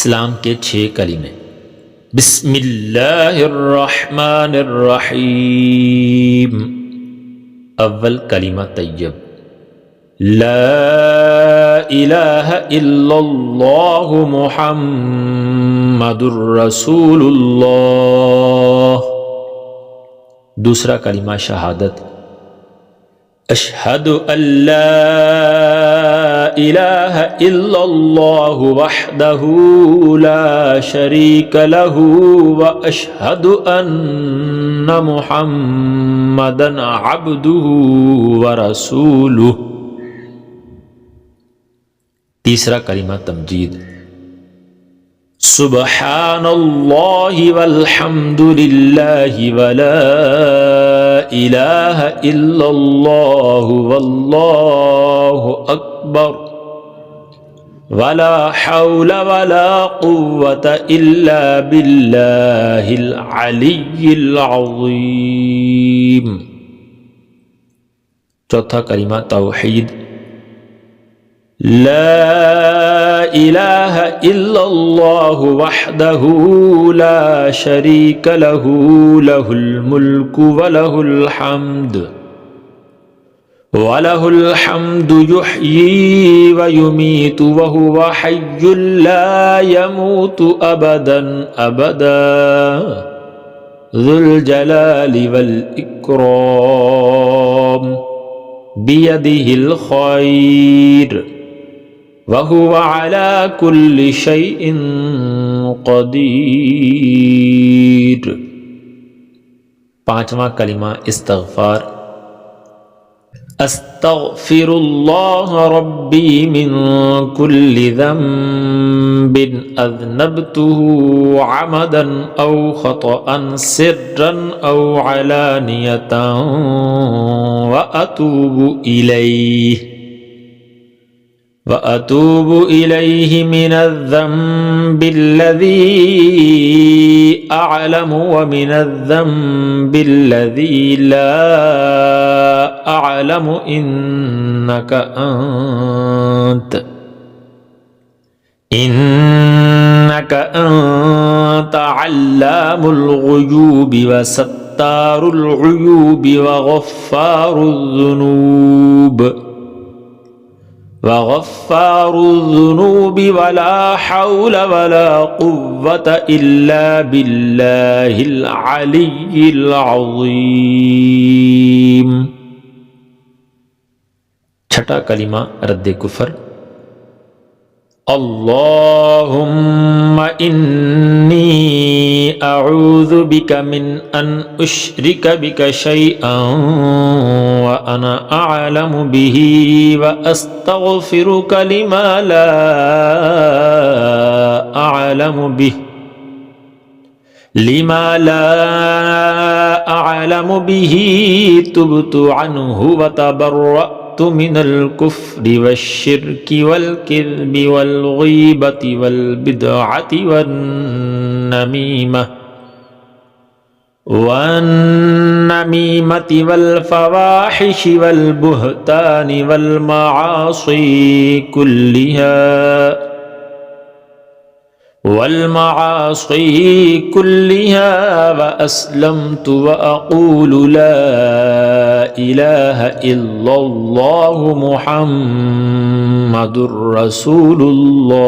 इस्लाम के 6 कलीमे। बिस्मिल्लाहिर्रहमानिर्रहीम। अव्वल कलीमा तय्यब, ला इलाहा इल्लल्लाहु मुहम्मदुर रसूलुल्लाह। दूसरा कलीमा शहादत, अशहदु अल्ला इलाहा इल्लल्लाहु वहदहु ला शरीक लहु व अशहदु अन्ना मुहम्मदन अब्दुहु व रसूलुहु। तीसरा कलीमा तमजीद, सुब्हानल्लाहि वल्हम्दुलिल्लाहि वला इलाहा इल्लल्लाहु वल्लाहु अकबर वला हौला वला कुव्वता इल्ला बिल्लाहिल अलिय्यिल अज़ीम। चौथा कलीमा तौहीद, ला इलाहा इल्लल्लाहु वहदहु ला शरीक लहु लहुल मुल्कु व लहुल हम्दु युह्यी व युमीतु व हुवा हय्युल ला यमूतु अबदन अबदा ज़ुल जलालि वल इक्राम बियदिहिल खैर वहुवा अला कुल्लि शैइन क़दीर। पांचवा कलिमा इस्तग़फ़ार, अस्तग़फ़िरुल्लाह रब्बी मिन कुल्लि ज़ंबिन अज़नबतुहु अमदन औ ख़तअन सिर्रन औ अलानियतन व अतूबु इलैहि मिनज़्ज़ंबिल्लज़ी अअलमु व मिनज़्ज़ंबिल्लज़ी ला अअलमु इन्नका अन्त अल्लामुल ग़ुयूबि व सत्तारुल उयूबि व गफ़्फ़ारुज़्ज़ुनूब वला हौला वला कुव्वता इल्ला बिल्लाहिल अलिय्यिल अज़ीम। छठा कलिमा रद्दे कुफर, अल्लाहुम्मा इन्नी अऊज़ु बिका मिन अन उश्रिका बिका शैअन व अना अअलमु बिही व अस्तग़फ़िरुका लिमा ला अअलमु बिही तुब्तु अन्हु व तबर्रअतु मिनल कुफ्रि वश्शिर्कि वल किज़्बि वल ग़ीबति वल बिदअति वन्नमीमति वल फ़वाहिशि वल बुहतानि वल मआसी कुल्लिहा व अस्लमतु व अक़ूलु ला इलाहा इल्लल्लाहु मुहम्मदुर रसूलुल्लाह।